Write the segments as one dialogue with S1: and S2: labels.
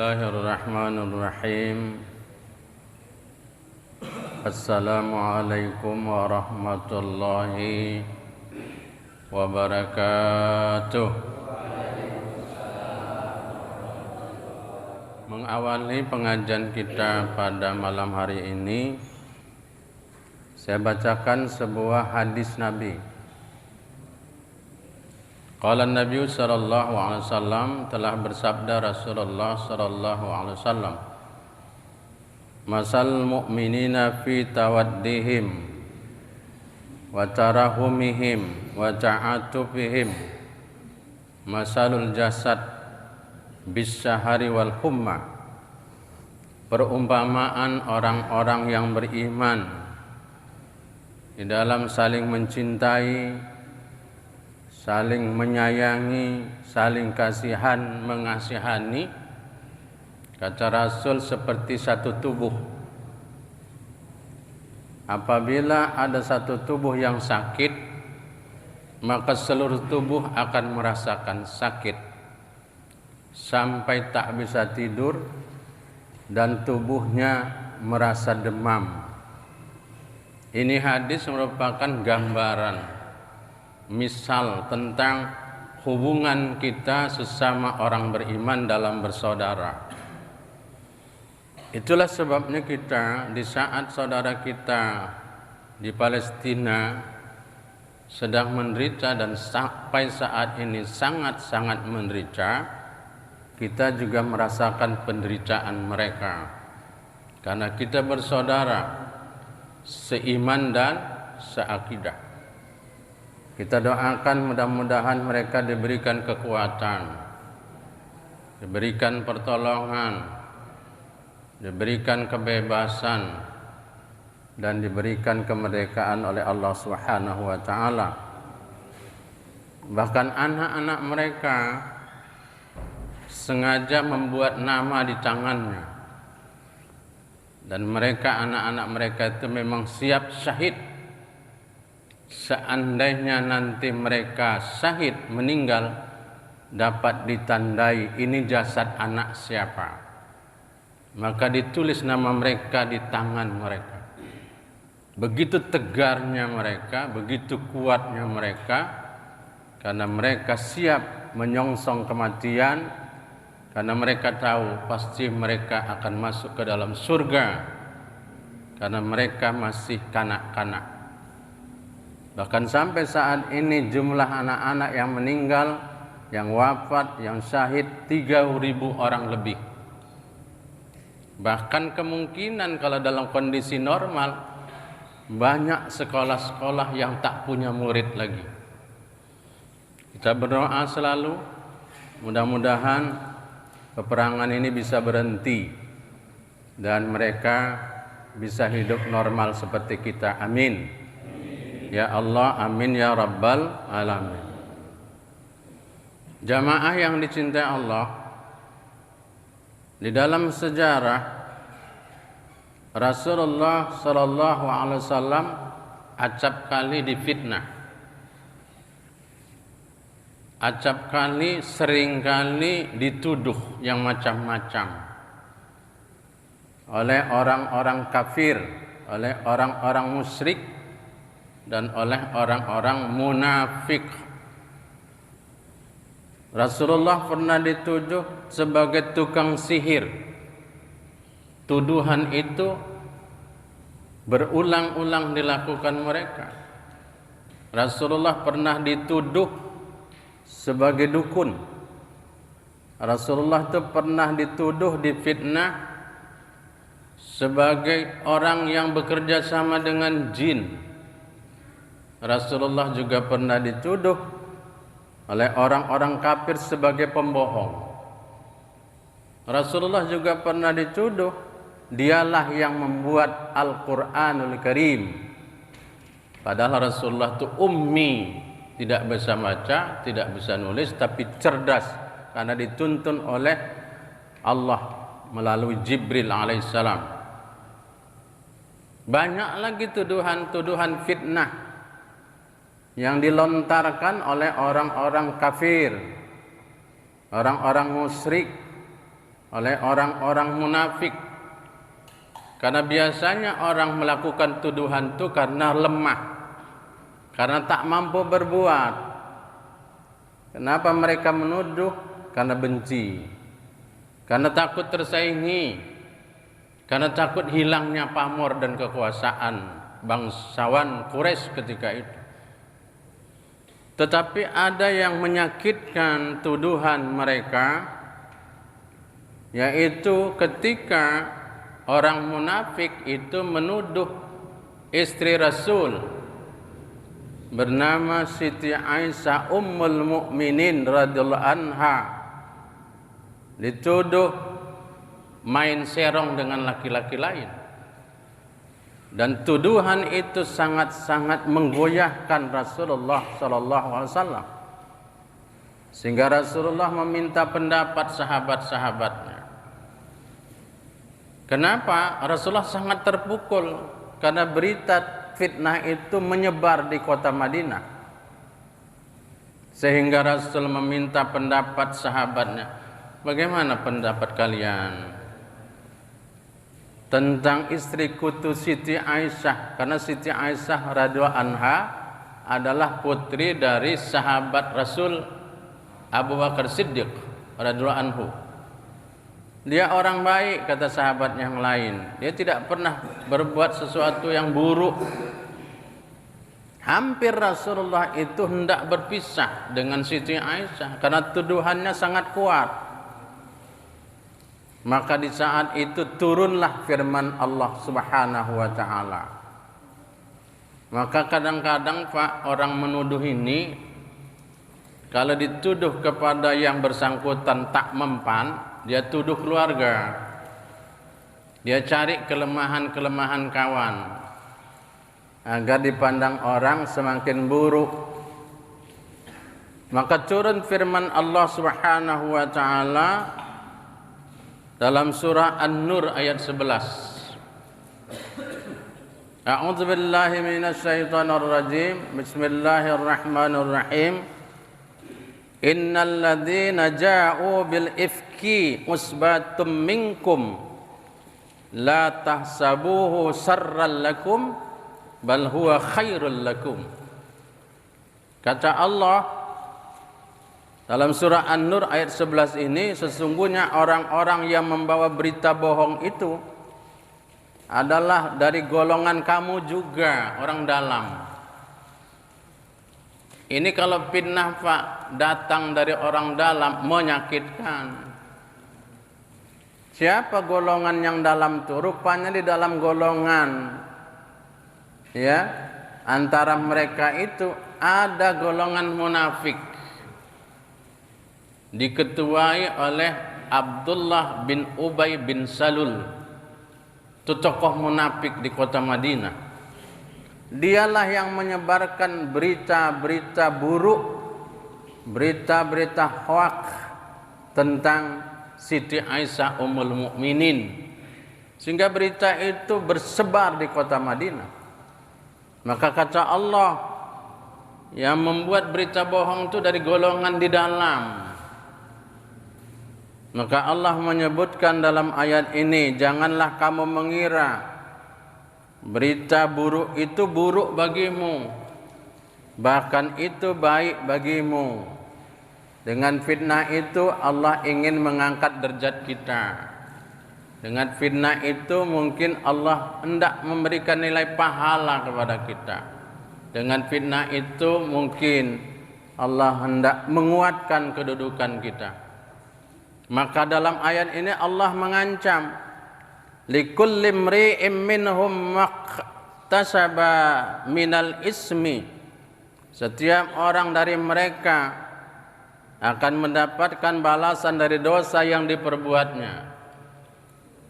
S1: Bismillahirrahmanirrahim. Assalamualaikum warahmatullahi wabarakatuh. Mengawali pengajian kita pada malam hari ini, saya bacakan sebuah hadis Nabi. Qala Nabi sallallahu alaihi wasallam, telah bersabda Rasulullah sallallahu alaihi wasallam, masal mu'minina fi tawaddihim wa tarahumihim wa ta'atufihim masalul jasad bis syahari wal humma. Perumpamaan orang-orang yang beriman di dalam saling mencintai, saling menyayangi, saling kasihan, mengasihani, kata Rasul, seperti satu tubuh. Apabila ada satu tubuh yang sakit, maka seluruh tubuh akan merasakan sakit sampai tak bisa tidur dan tubuhnya merasa demam. Ini hadis merupakan gambaran, misal tentang hubungan kita sesama orang beriman dalam bersaudara. Itulah sebabnya kita di saat saudara kita di Palestina sedang menderita dan sampai saat ini sangat-sangat menderita, kita juga merasakan penderitaan mereka. Karena kita bersaudara, seiman dan seakidah. Kita doakan mudah-mudahan mereka diberikan kekuatan, diberikan pertolongan, diberikan kebebasan, dan diberikan kemerdekaan oleh Allah Subhanahu wa taala. Bahkan anak-anak mereka sengaja membuat nama di tangannya. Dan mereka, anak-anak mereka itu memang siap syahid. Seandainya nanti mereka syahid, meninggal, dapat ditandai ini jasad anak siapa, maka ditulis nama mereka di tangan mereka. Begitu tegarnya mereka, begitu kuatnya mereka, karena mereka siap menyongsong kematian, karena mereka tahu pasti mereka akan masuk ke dalam surga, karena mereka masih kanak-kanak. Bahkan sampai saat ini jumlah anak-anak yang meninggal, yang wafat, yang syahid 3.000 orang lebih. Bahkan kemungkinan kalau dalam kondisi normal, banyak sekolah-sekolah yang tak punya murid lagi. Kita berdoa selalu, mudah-mudahan peperangan ini bisa berhenti dan mereka bisa hidup normal seperti kita. Amin. Ya Allah, amin ya Rabbal alamin. Jamaah yang dicintai Allah, di dalam sejarah Rasulullah sallallahu alaihi wasallam acap kali difitnah, acap kali, sering kali dituduh yang macam-macam oleh orang-orang kafir, oleh orang-orang musyrik, dan oleh orang-orang munafik. Rasulullah pernah dituduh sebagai tukang sihir. Tuduhan itu berulang-ulang dilakukan mereka. Rasulullah pernah dituduh sebagai dukun. Rasulullah itu pernah dituduh, difitnah sebagai orang yang bekerja sama dengan jin. Rasulullah juga pernah dituduh oleh orang-orang kafir sebagai pembohong. Rasulullah juga pernah dituduh dialah yang membuat Al-Quranul Karim. Padahal Rasulullah itu ummi, tidak bisa baca, tidak bisa nulis, tapi cerdas karena dituntun oleh Allah melalui Jibril alaihissalam. Banyak lagi tuduhan-tuduhan fitnah yang dilontarkan oleh orang-orang kafir, orang-orang musyrik, oleh orang-orang munafik. Karena biasanya orang melakukan tuduhan itu karena lemah, karena tak mampu berbuat. Kenapa mereka menuduh? Karena benci, karena takut tersaingi, karena takut hilangnya pamor dan kekuasaan bangsawan Quraisy ketika itu. Tetapi ada yang menyakitkan tuduhan mereka, yaitu ketika orang munafik itu menuduh istri Rasul bernama Siti Aisyah Ummul Mukminin radhiyallahu anha dituduh main serong dengan laki-laki lain. Dan tuduhan itu sangat-sangat menggoyahkan Rasulullah sallallahu alaihi wasallam. Sehingga Rasulullah meminta pendapat sahabat-sahabatnya. Kenapa? Rasulullah sangat terpukul karena berita fitnah itu menyebar di kota Madinah. Sehingga Rasul meminta pendapat sahabatnya. Bagaimana pendapat kalian tentang istriku tu Siti Aisyah? Karena Siti Aisyah radhiyallahu anha adalah putri dari sahabat Rasul Abu Bakar Siddiq radhiyallahu anhu. Dia orang baik, kata sahabat yang lain. Dia tidak pernah berbuat sesuatu yang buruk. Hampir Rasulullah itu hendak berpisah dengan Siti Aisyah karena tuduhannya sangat kuat. Maka di saat itu turunlah firman Allah Subhanahu wa taala. Maka kadang-kadang Pak, orang menuduh ini kalau dituduh kepada yang bersangkutan tak mempan, dia tuduh keluarga. Dia cari kelemahan-kelemahan kawan agar dipandang orang semakin buruk. Maka turun firman Allah Subhanahu wa taala dalam surah An-Nur ayat 11. A'udzu billahi minasy syaithanir rajim. Bismillahirrahmanirrahim. Innal ladzina ja'u bil ifki usbatum minkum la tahsabuhu sarran lakum bal huwa khairul lakum. Kata Allah dalam surah An-Nur ayat 11 ini, sesungguhnya orang-orang yang membawa berita bohong itu adalah dari golongan kamu juga, orang dalam. Ini kalau fitnah Pak datang dari orang dalam menyakitkan. Siapa golongan yang dalam itu? Rupanya di dalam golongan antara mereka itu ada golongan munafik, diketuai oleh Abdullah bin Ubay bin Salul. Itu tokoh munafik di kota Madinah. Dialah yang menyebarkan berita-berita buruk, berita-berita hoak tentang Siti Aisyah Ummul Mukminin, sehingga berita itu bersebar di kota Madinah. Maka kata Allah, yang membuat berita bohong itu dari golongan di dalam. Maka Allah menyebutkan dalam ayat ini, janganlah kamu mengira berita buruk itu buruk bagimu, bahkan itu baik bagimu. Dengan fitnah itu Allah ingin mengangkat derajat kita. Dengan fitnah itu mungkin Allah hendak memberikan nilai pahala kepada kita. Dengan fitnah itu mungkin Allah hendak menguatkan kedudukan kita. Maka dalam ayat ini Allah mengancam, likulli imri'in minhum maktasaba minal ismi. Setiap orang dari mereka akan mendapatkan balasan dari dosa yang diperbuatnya.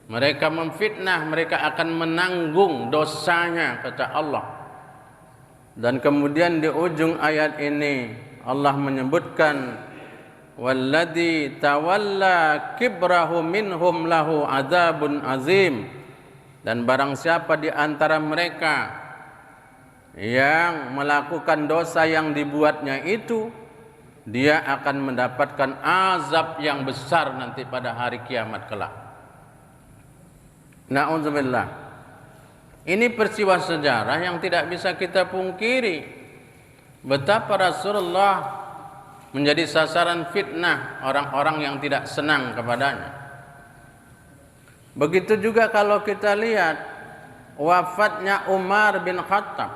S1: Mereka memfitnah, mereka akan menanggung dosanya, kata Allah. Dan kemudian di ujung ayat ini Allah menyebutkan, walladzi tawalla kibrahu minhum lahu adzabun azim. Dan barang siapa di antara mereka yang melakukan dosa yang dibuatnya itu, dia akan mendapatkan azab yang besar nanti pada hari kiamat kelak. Na'udzubillah. Ini peristiwa sejarah yang tidak bisa kita pungkiri. Betapa Rasulullah menjadi sasaran fitnah orang-orang yang tidak senang kepadanya. Begitu juga kalau kita lihat wafatnya Umar bin Khattab,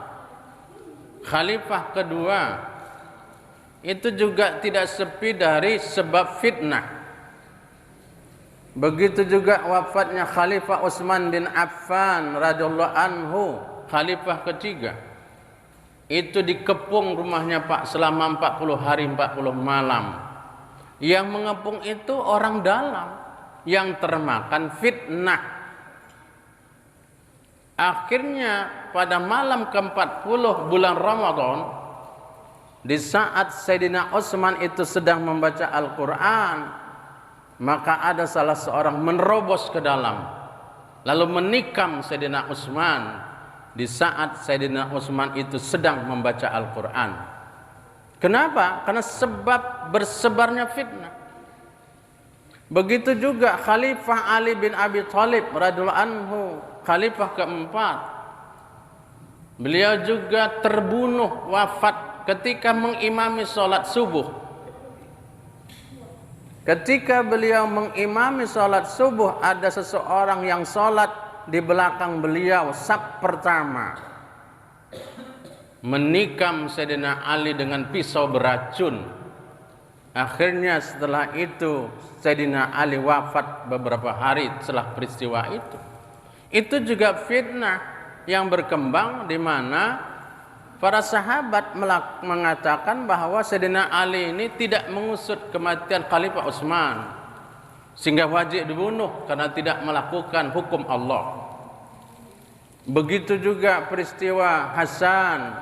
S1: khalifah kedua, itu juga tidak sepi dari sebab fitnah. Begitu juga wafatnya Khalifah Utsman bin Affan radhiyallahu anhu, khalifah ketiga. Itu dikepung rumahnya Pak selama 40 hari 40 malam. Yang mengepung itu orang dalam yang termakan fitnah. Akhirnya pada malam ke-40 bulan Ramadan, di saat Sayyidina Utsman itu sedang membaca Al-Quran, maka ada salah seorang menerobos ke dalam, lalu menikam Sayyidina Utsman di saat Sayyidina Utsman itu sedang membaca Al-Quran. Kenapa? Karena sebab bersebarnya fitnah. Begitu juga Khalifah Ali bin Abi Thalib radhiyallahu anhu, khalifah keempat. Beliau juga terbunuh, wafat ketika mengimami sholat subuh. Ketika beliau mengimami sholat subuh, ada seseorang yang sholat di belakang beliau, saf pertama, menikam Sayyidina Ali dengan pisau beracun. Akhirnya setelah itu Sayyidina Ali wafat beberapa hari setelah peristiwa itu. Itu juga fitnah yang berkembang di mana para sahabat mengatakan bahwa Sayyidina Ali ini tidak mengusut kematian Khalifah Utsman sehingga wajib dibunuh karena tidak melakukan hukum Allah. Begitu juga peristiwa Hasan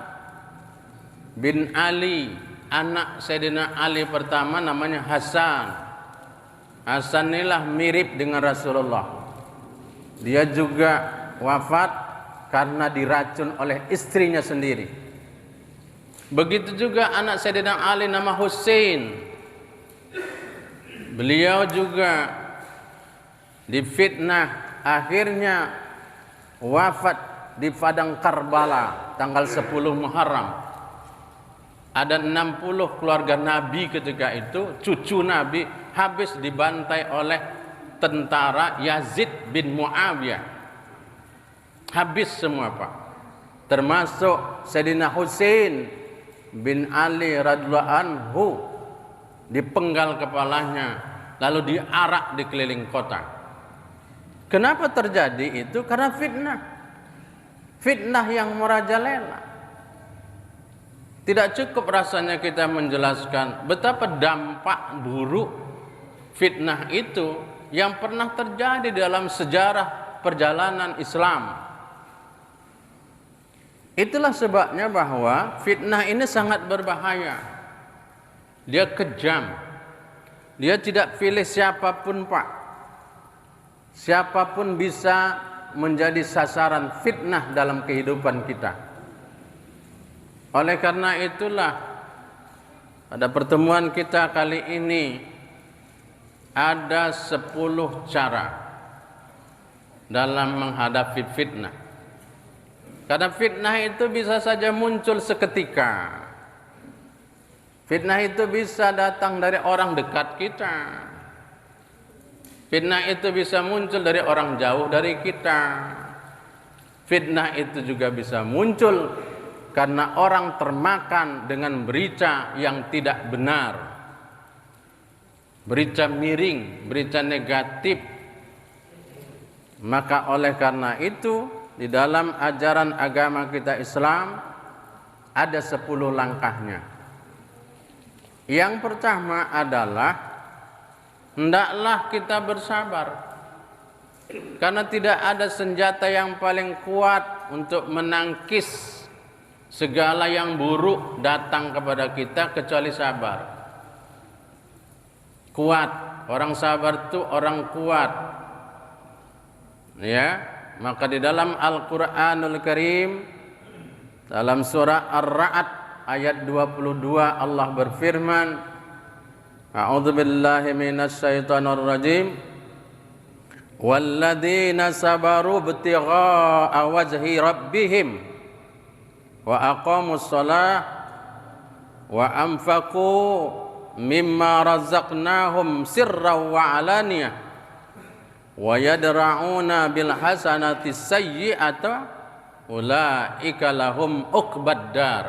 S1: bin Ali, anak Sayyidina Ali pertama namanya Hasan. Hasan inilah mirip dengan Rasulullah. Dia juga wafat karena diracun oleh istrinya sendiri. Begitu juga anak Sayyidina Ali nama Husain. Beliau juga difitnah, akhirnya wafat di padang Karbala tanggal 10 Muharram. Ada 60 keluarga Nabi ketika itu, cucu Nabi, habis dibantai oleh tentara Yazid bin Muawiyah. Habis semua Pak. Termasuk Sayyidina Husain bin Ali radhiyallahu anhu, dipenggal kepalanya lalu diarak di keliling kota. Kenapa terjadi itu? Karena fitnah. Fitnah yang merajalela. Tidak cukup rasanya kita menjelaskan betapa dampak buruk fitnah itu yang pernah terjadi dalam sejarah perjalanan Islam. Itulah sebabnya bahwa fitnah ini sangat berbahaya. Dia kejam. Dia tidak pilih siapapun Pak. Siapapun bisa menjadi sasaran fitnah dalam kehidupan kita. Oleh karena itulah pada pertemuan kita kali ini ada 10 cara dalam menghadapi fitnah. Karena fitnah itu bisa saja muncul seketika. Fitnah itu bisa datang dari orang dekat kita. Fitnah itu bisa muncul dari orang jauh dari kita. Fitnah itu juga bisa muncul karena orang termakan dengan berita yang tidak benar, berita miring, berita negatif. Maka oleh karena itu di dalam ajaran agama kita Islam ada 10 langkahnya. Yang pertama adalah hendaklah kita bersabar, karena tidak ada senjata yang paling kuat untuk menangkis segala yang buruk datang kepada kita kecuali sabar. Kuat, orang sabar itu orang kuat. Ya, maka di dalam Al-Qur'anul Karim dalam surah Ar-Ra'd ayat 22 Allah berfirman, A'udzu billahi minasy syaithanir rajim. Walladzina sabaru ibtigha'a wajhi rabbihim wa aqamus shalah wa anfaqu mimma razaqnahum sirran wa alaniyah wa yadra'una bil hasanati sayyi'ata ulaika lahum uqbad dar.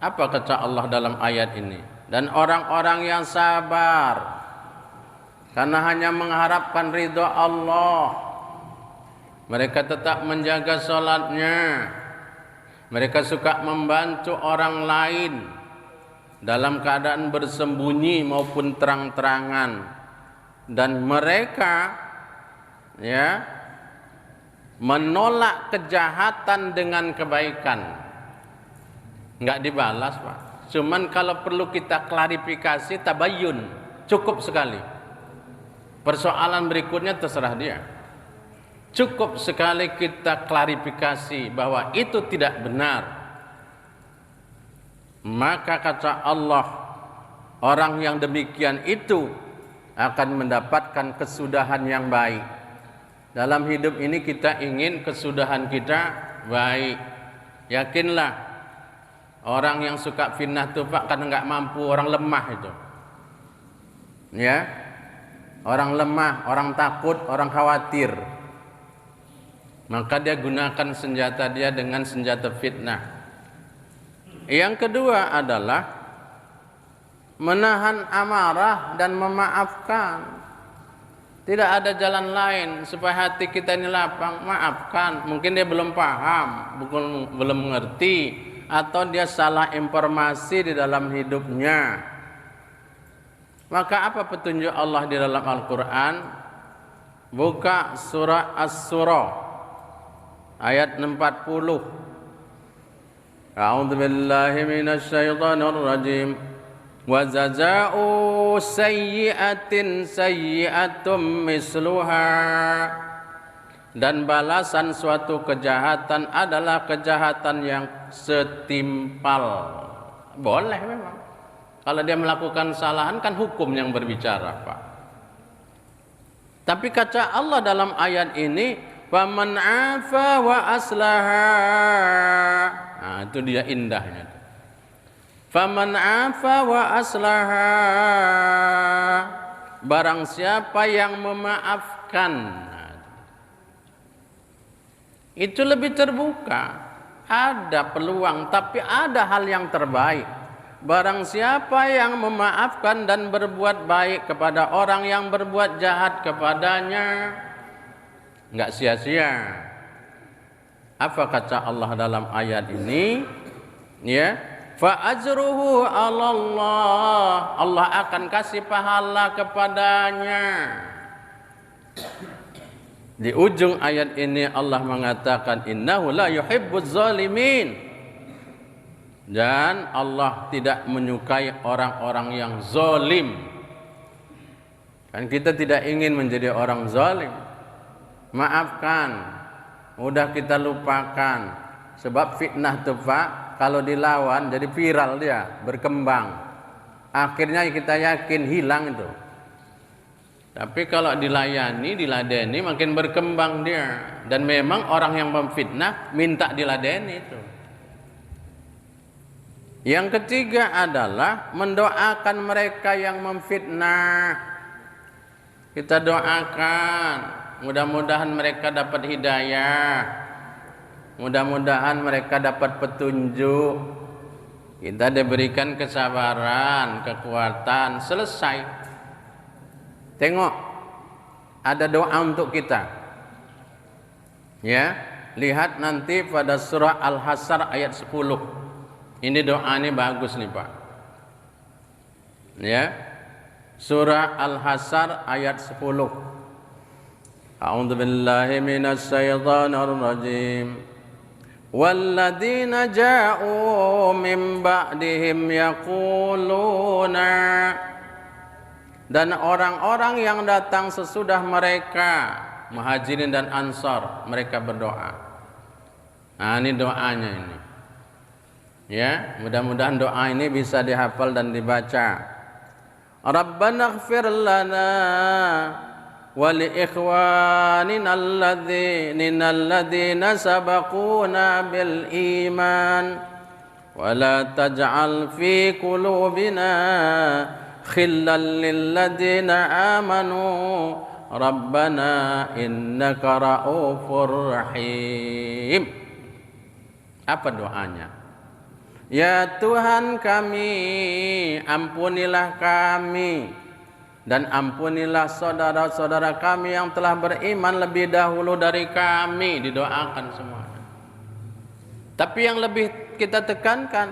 S1: Apa kata Allah dalam ayat ini? Dan orang-orang yang sabar karena hanya mengharapkan ridha Allah, mereka tetap menjaga salatnya, mereka suka membantu orang lain dalam keadaan bersembunyi maupun terang-terangan, dan mereka menolak kejahatan dengan kebaikan. Enggak dibalas, Pak. Cuman kalau perlu kita klarifikasi, tabayyun, cukup sekali. Persoalan berikutnya terserah dia. Cukup sekali kita klarifikasi bahwa itu tidak benar. Maka kata Allah, orang yang demikian itu akan mendapatkan kesudahan yang baik. Dalam hidup ini kita ingin kesudahan kita baik. Yakinlah, orang yang suka fitnah tuh Pak karena nggak mampu, orang lemah itu. Ya, orang lemah, orang takut, orang khawatir. Maka dia gunakan senjata dia dengan senjata fitnah. Yang kedua adalah menahan amarah dan memaafkan. Tidak ada jalan lain supaya hati kita ini lapang. Maafkan. Mungkin dia belum paham, belum mengerti, atau dia salah informasi di dalam hidupnya. Maka apa petunjuk Allah di dalam Al-Quran? Buka surah As-Surah ayat 40. A'udzu billahi minasy syaithanir rajim. Wa jazaa'u sayyi'atin sayyi'atum misluha. Dan balasan suatu kejahatan adalah kejahatan yang setimpal. Boleh memang. Kalau dia melakukan kesalahan kan hukum yang berbicara, Pak. Tapi kata Allah dalam ayat ini, faman 'afa wa aslaha. Nah, itu dia indahnya. Faman 'afa wa aslaha. Barang siapa yang memaafkan, itu lebih terbuka. Ada peluang, tapi ada hal yang terbaik. Barang siapa yang memaafkan dan berbuat baik kepada orang yang berbuat jahat kepadanya, enggak sia-sia. Apa kata Allah dalam ayat ini? Ya, fa ajruhu 'ala Allah. Allah akan kasih pahala kepadanya. Di ujung ayat ini Allah mengatakan innahu la yuhibbuz zalimin. Dan Allah tidak menyukai orang-orang yang zalim. Kan kita tidak ingin menjadi orang zalim. Maafkan, mudah kita lupakan. Sebab fitnah itu Pak, kalau dilawan jadi viral dia, berkembang. Akhirnya kita yakin hilang itu. Tapi kalau dilayani, diladeni, makin berkembang dia. Dan memang orang yang memfitnah minta diladeni itu. Yang ketiga adalah mendoakan mereka yang memfitnah. Kita doakan, mudah-mudahan mereka dapat hidayah. Mudah-mudahan mereka dapat petunjuk. Kita diberikan kesabaran, kekuatan, selesai. Tengok, ada doa untuk kita. Ya, lihat nanti pada surah Al-Hasyr ayat 10. Ini doa ini bagus nih Pak. Ya, surah Al-Hasyr ayat 10. A'udzu billahi minasy syaithanir rajim. Walladzina ja'u min ba'dihim yaquluna. Dan orang-orang yang datang sesudah mereka, Muhajirin dan Ansar, mereka berdoa. Nah, ini doanya ini. Ya, mudah-mudahan doa ini bisa dihafal dan dibaca. Rabbana ighfir lana wa li ikhwanina alladzina sabaquna bil iman wa la taj'al fi qulubina khillan lil ladzina amanu Rabbana innaka ra'ufur rahim. Apa doanya? Ya Tuhan kami, ampunilah kami dan ampunilah saudara-saudara kami yang telah beriman lebih dahulu dari kami. Didoakan semuanya. Tapi yang lebih kita tekankan,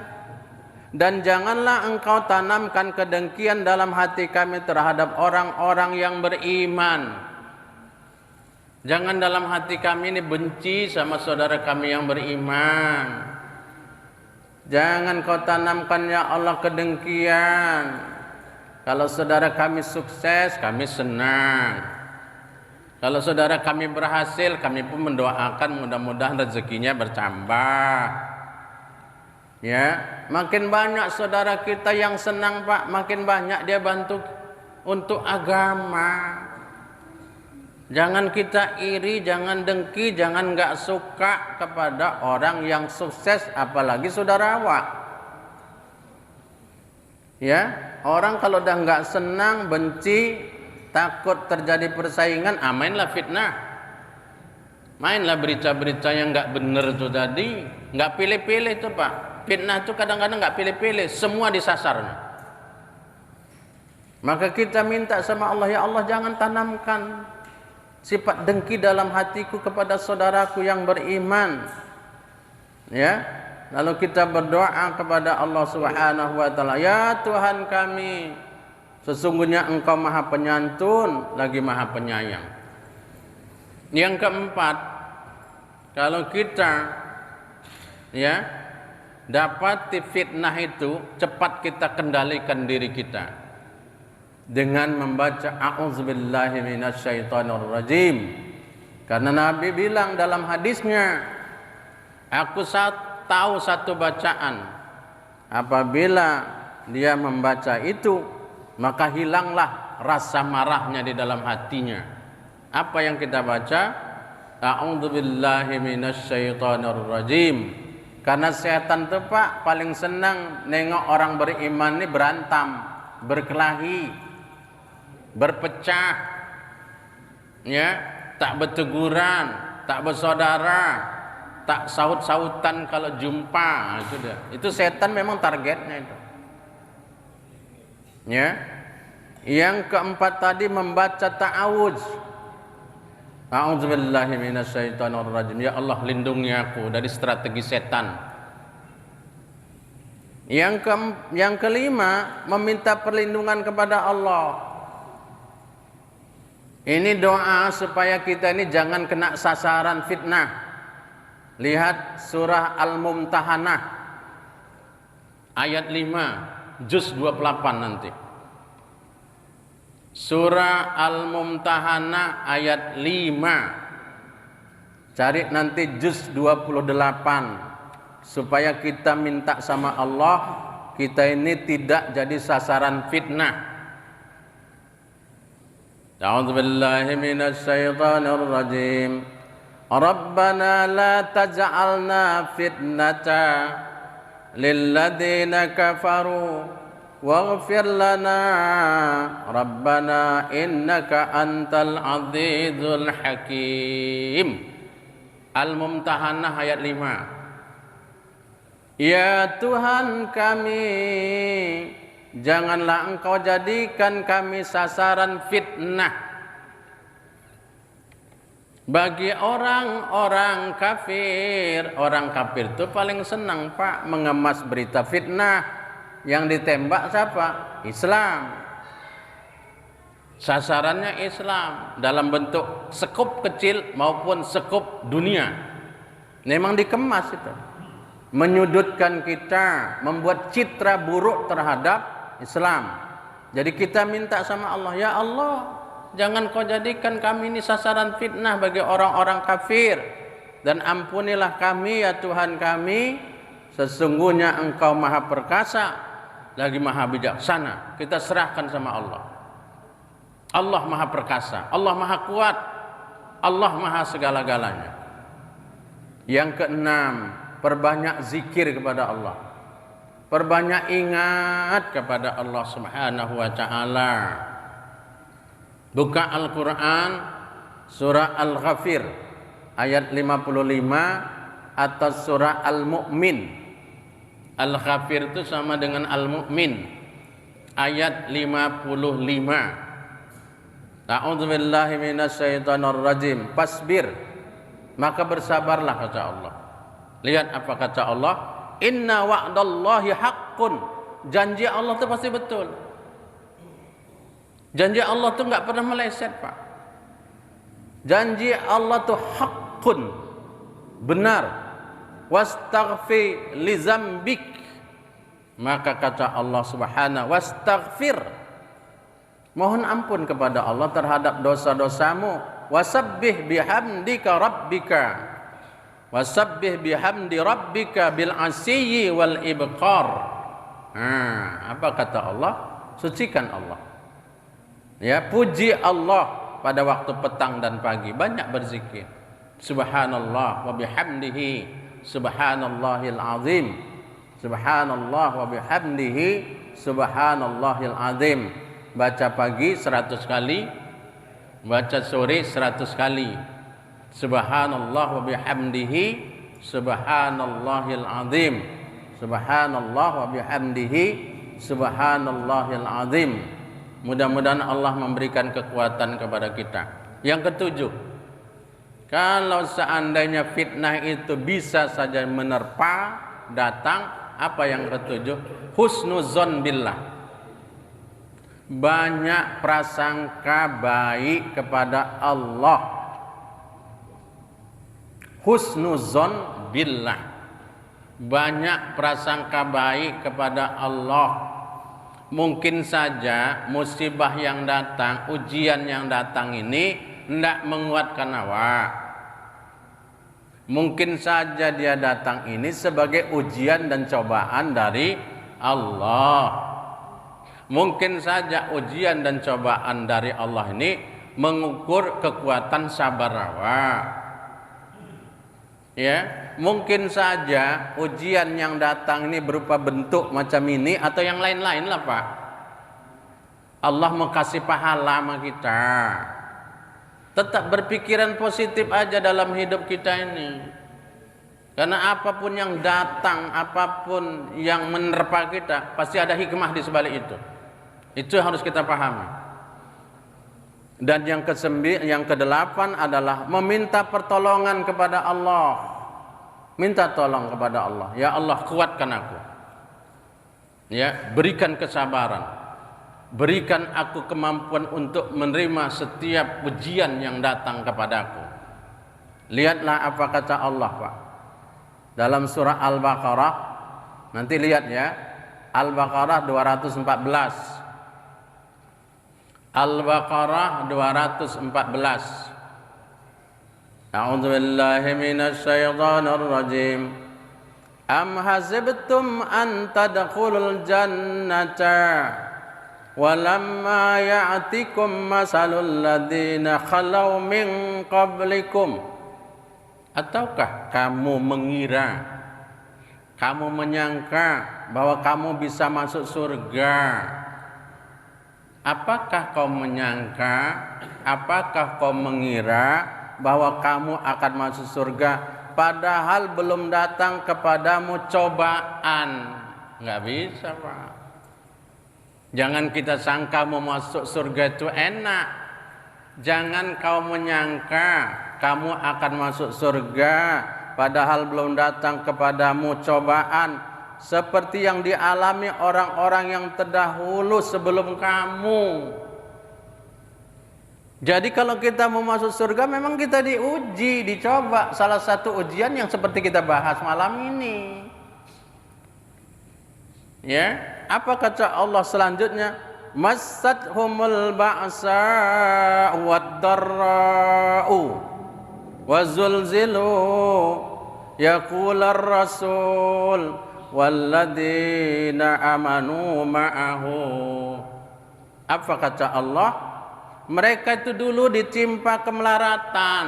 S1: dan janganlah engkau tanamkan kedengkian dalam hati kami terhadap orang-orang yang beriman. Jangan dalam hati kami ini benci sama saudara kami yang beriman. Jangan kau tanamkan ya Allah kedengkian. Kalau saudara kami sukses, kami senang. Kalau saudara kami berhasil, kami pun mendoakan mudah-mudahan rezekinya bertambah. Ya, makin banyak saudara kita yang senang Pak, makin banyak dia bantu untuk agama. Jangan kita iri, jangan dengki, jangan enggak suka kepada orang yang sukses, apalagi saudara awak. Ya, orang kalau udah enggak senang, benci, takut terjadi persaingan, mainlah fitnah. Mainlah berita-berita yang enggak benar itu tadi, enggak pilih-pilih itu Pak. Fitnah itu kadang-kadang enggak pilih-pilih, semua disasarnya. Maka kita minta sama Allah, ya Allah jangan tanamkan sifat dengki dalam hatiku kepada saudaraku yang beriman. Ya, lalu kita berdoa kepada Allah Subhanahu wa taala, ya Tuhan kami, sesungguhnya Engkau Maha Penyantun lagi Maha Penyayang. Yang keempat, kalau kita ya dapati fitnah itu, cepat kita kendalikan diri kita dengan membaca a'udzubillahi minasyaitonirrajim. Karena Nabi bilang dalam hadisnya, aku tahu satu bacaan, apabila dia membaca itu maka hilanglah rasa marahnya di dalam hatinya. Apa yang kita baca? A'udzubillahi minasyaitonirrajim. Karena setan itu Pak paling senang nengok orang beriman ini berantem, berkelahi, berpecah, ya, tak berteguran, tak bersaudara, tak saut-sautan kalau jumpa. Itu dia. Itu setan memang targetnya itu. Ya. Yang keempat tadi membaca ta'awudz. A'udzubillahi minasyaitonirrajim. Ya Allah lindungi aku dari strategi setan. Yang kelima meminta perlindungan kepada Allah. Ini doa supaya kita ini jangan kena sasaran fitnah. Lihat surah Al-Mumtahanah ayat 5 juz 28 nanti. Surah Al-Mumtahanah ayat 5. Cari nanti juz 28 supaya kita minta sama Allah kita ini tidak jadi sasaran fitnah. A'udzu billahi minasyaitonir rajim. Rabbana la taj'alna fitnata lil ladzina kafaru waghfir lana Rabbana innaka antal azizul hakim. Al-Mumtahanah ayat 5. Ya Tuhan kami, janganlah Engkau jadikan kami sasaran fitnah bagi orang-orang kafir. Orang kafir itu paling senang Pak mengemas berita fitnah. Yang ditembak siapa? Islam. Sasarannya Islam dalam bentuk sekup kecil maupun sekup dunia. Memang dikemas itu. Menyudutkan kita, membuat citra buruk terhadap Islam. Jadi kita minta sama Allah, ya Allah, jangan Kau jadikan kami ini sasaran fitnah bagi orang-orang kafir, dan ampunilah kami ya Tuhan kami, sesungguhnya Engkau Maha Perkasa lagi maha bijaksana. Kita serahkan sama Allah. Allah maha perkasa, Allah maha kuat, Allah maha segala-galanya. Yang keenam, perbanyak zikir kepada Allah. Perbanyak ingat kepada Allah Subhanahu wa taala. Buka Al-Qur'an surah Al-Ghafir ayat 55 atau surah Al-Mu'min. Al-Ghafir itu sama dengan Al-Mu'min ayat 55. A'udzubillahi minasyaitonirrajim. Fasbir, maka bersabarlah kata Allah. Lihat apa kata Allah, inna wa'dallahi haqqun. Janji Allah itu pasti betul. Janji Allah itu enggak pernah meleset, Pak. Janji Allah itu haqqun, benar. Wastaghfir li zambik, maka kata Allah Subhanahu, wastaghfir, mohon ampun kepada Allah terhadap dosa-dosamu. Wasabbih bihamdika rabbika, wasabbih bihamdi rabbika bil asiyyi wal ibqar. Apa kata Allah? Sucikan Allah. Ya, puji Allah pada waktu petang dan pagi, banyak berzikir. Subhanallah wa bihamdihi, subhanallahil azim. Subhanallah wa bihamdihi, subhanallahil azim. Baca pagi 100 kali, baca sore 100 kali. Subhanallah wa bihamdihi, subhanallahil azim. Subhanallah wa bihamdihi, subhanallahil azim. Mudah-mudahan Allah memberikan kekuatan kepada kita. Yang ketujuh, kalau seandainya fitnah itu bisa saja menerpa, datang, apa yang ketujuh? Husnuzon billah. Banyak prasangka baik kepada Allah. Husnuzon billah. Banyak prasangka baik kepada Allah. Mungkin saja musibah yang datang, ujian yang datang ini tidak menguatkan awak. Mungkin saja dia datang ini sebagai ujian dan cobaan dari Allah. Mungkin saja ujian dan cobaan dari Allah ini mengukur kekuatan sabar awak. Ya, mungkin saja ujian yang datang ini berupa bentuk macam ini atau yang lain-lain lah, Pak. Allah mau kasih pahala sama kita. Tetap berpikiran positif aja dalam hidup kita ini. Karena apapun yang datang, apapun yang menerpa kita, pasti ada hikmah di sebalik itu. Itu harus kita pahami. Dan yang kedelapan adalah meminta pertolongan kepada Allah. Minta tolong kepada Allah. Ya Allah, kuatkan aku. Ya, berikan kesabaran. Berikan aku kemampuan untuk menerima setiap ujian yang datang kepadaku. Lihatlah apa kata Allah, Pak. Dalam surah Al-Baqarah, nanti lihat ya. Al-Baqarah 214. Al-Baqarah 214. A'udzu billahi minasy syaithanir rajim. Am hasibtum an tadkhulul jannata walamma ya'tikum masalul ladzina khalau min qablikum. Ataukah kamu mengira, kamu menyangka bahwa kamu bisa masuk surga? Apakah kau menyangka, apakah kau mengira bahwa kamu akan masuk surga padahal belum datang kepadamu cobaan? Nggak bisa, Pak. Jangan kita sangka mau masuk surga itu enak. Jangan kau menyangka kamu akan masuk surga padahal belum datang kepadamu cobaan seperti yang dialami orang-orang yang terdahulu sebelum kamu. Jadi kalau kita mau masuk surga memang kita diuji, dicoba. Salah satu ujian yang seperti kita bahas malam ini. Ya, apa kata Allah selanjutnya? Massathumul ba'sa wad-dharra'u wa zulzilu yaqular rasul walladzina amanu ma'ahu. Apa kata Allah? Mereka itu dulu ditimpa kemelaratan,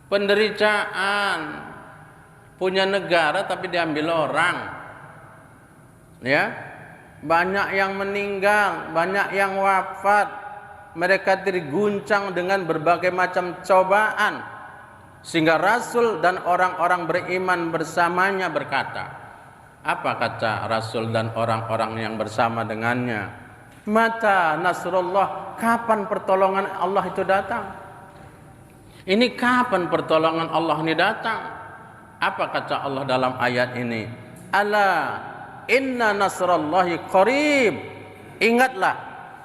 S1: penderitaan, punya negara tapi diambil orang. Ya, banyak yang meninggal, banyak yang wafat. Mereka terguncang dengan berbagai macam cobaan, sehingga Rasul dan orang-orang beriman bersamanya berkata, apa kata Rasul dan orang-orang yang bersama dengannya? Mata nasrullah, kapan pertolongan Allah itu datang? Ini kapan pertolongan Allah ini datang? Apa kata Allah dalam ayat ini? Ala inna nasrallahi qarib. Ingatlah,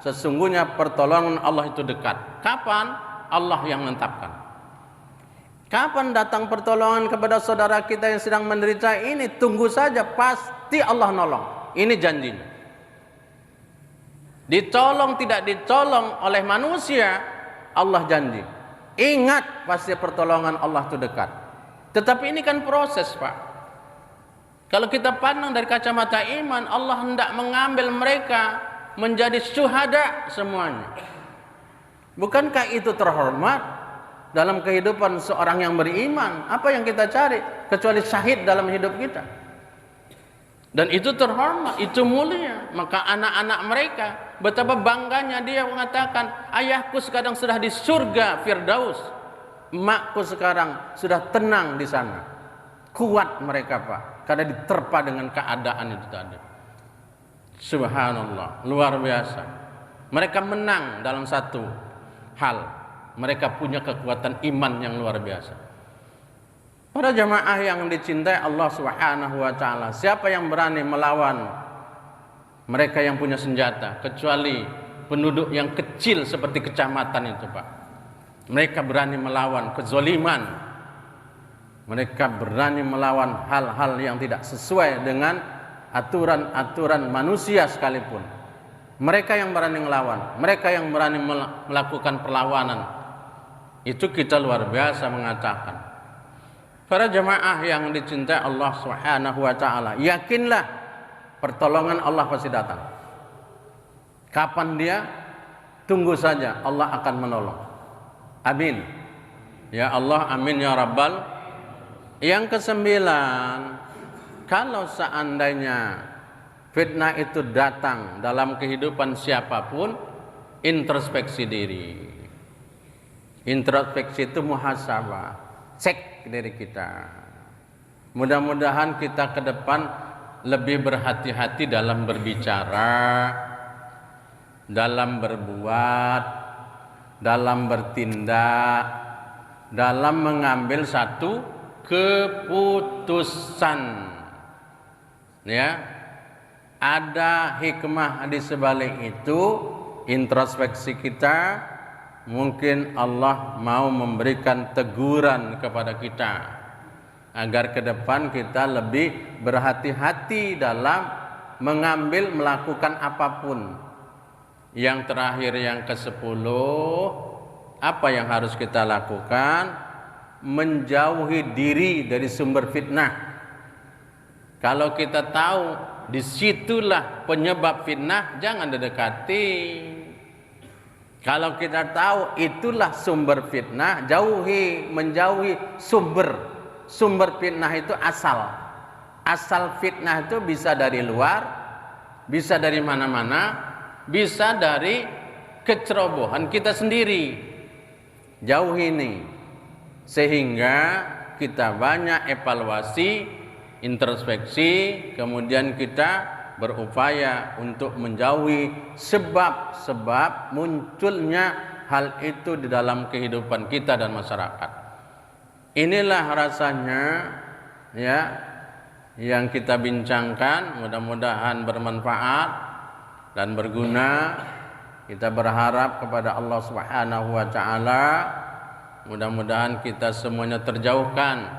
S1: sesungguhnya pertolongan Allah itu dekat. Kapan? Allah yang menetapkan. Kapan datang pertolongan kepada saudara kita yang sedang menderita ini? Tunggu saja, pasti Allah nolong. Ini janjinya. Ditolong tidak ditolong oleh manusia, Allah janji. Ingat, pasti pertolongan Allah itu dekat. Tetapi ini kan proses, Pak. Kalau kita pandang dari kacamata iman, Allah hendak mengambil mereka menjadi syuhada semuanya. Bukankah itu terhormat dalam kehidupan seorang yang beriman? Apa yang kita cari kecuali syahid dalam hidup kita? Dan itu terhormat, itu mulia. Maka anak-anak mereka, betapa bangganya dia mengatakan, ayahku sekarang sudah di surga Firdaus, emakku sekarang sudah tenang di sana. Kuat mereka, Pak, karena diterpa dengan keadaan itu tadi. Subhanallah, luar biasa. Mereka menang dalam satu hal, mereka punya kekuatan iman yang luar biasa. Para jamaah yang dicintai Allah Subhanahu wa taala, siapa yang berani melawan mereka yang punya senjata kecuali penduduk yang kecil seperti kecamatan itu, Pak. Mereka berani melawan kezaliman. Mereka berani melawan hal-hal yang tidak sesuai dengan aturan-aturan manusia sekalipun. Mereka yang berani melawan, mereka yang berani melakukan perlawanan. Itu kita luar biasa mengatakan. Para jamaah yang dicintai Allah Subhanahu wa taala, yakinlah pertolongan Allah pasti datang. Kapan dia? Tunggu saja, Allah akan menolong. Amin. Ya Allah, amin ya Rabbal. Yang kesembilan, kalau seandainya fitnah itu datang dalam kehidupan siapapun, introspeksi diri. Introspeksi itu muhasabah. Cek diri kita. Mudah-mudahan kita ke depan lebih berhati-hati dalam berbicara, dalam berbuat, dalam bertindak, dalam mengambil satu keputusan. Ya, ada hikmah di sebalik itu. Introspeksi kita, mungkin Allah mau memberikan teguran kepada kita agar ke depan kita lebih berhati-hati dalam melakukan apapun. Yang terakhir, yang ke-10, apa yang harus kita lakukan? Menjauhi diri dari sumber fitnah. Kalau kita tahu disitulah penyebab fitnah, jangan didekati. Kalau kita tahu itulah sumber fitnah, menjauhi sumber. Sumber fitnah itu asal. Asal fitnah itu bisa dari luar, bisa dari mana-mana, bisa dari kecerobohan kita sendiri. Jauhi ini. Sehingga kita banyak evaluasi, introspeksi, kemudian kita berupaya untuk menjauhi sebab-sebab munculnya hal itu di dalam kehidupan kita dan masyarakat. Inilah rasanya ya yang kita bincangkan, mudah-mudahan bermanfaat dan berguna. Kita berharap kepada Allah Subhanahu wa taala, mudah-mudahan kita semuanya terjauhkan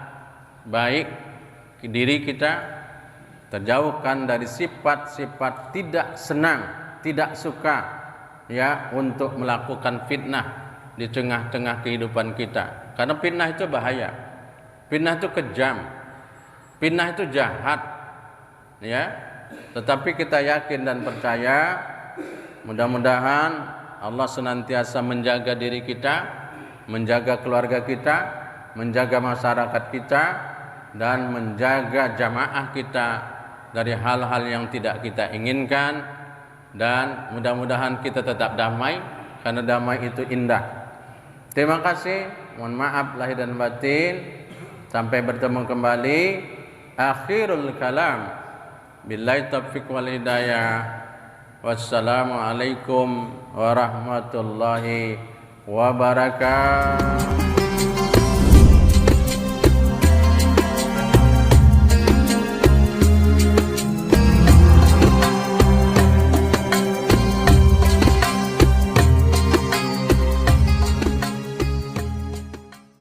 S1: baik diri kita, terjauhkan dari sifat-sifat tidak senang, tidak suka ya untuk melakukan fitnah di tengah-tengah kehidupan kita. Karena fitnah itu bahaya. Fitnah itu kejam. Fitnah itu jahat. ya. Tetapi kita yakin dan percaya, mudah-mudahan Allah senantiasa menjaga diri kita, menjaga keluarga kita, menjaga masyarakat kita, dan menjaga jamaah kita dari hal-hal yang tidak kita inginkan, dan mudah-mudahan kita tetap damai, karena damai itu indah. Terima kasih, mohon maaf lahir dan batin. Sampai bertemu kembali. Akhirul kalam, billahi taufiq wal hidayah. Wassalamualaikum warahmatullahi wabarakatuh.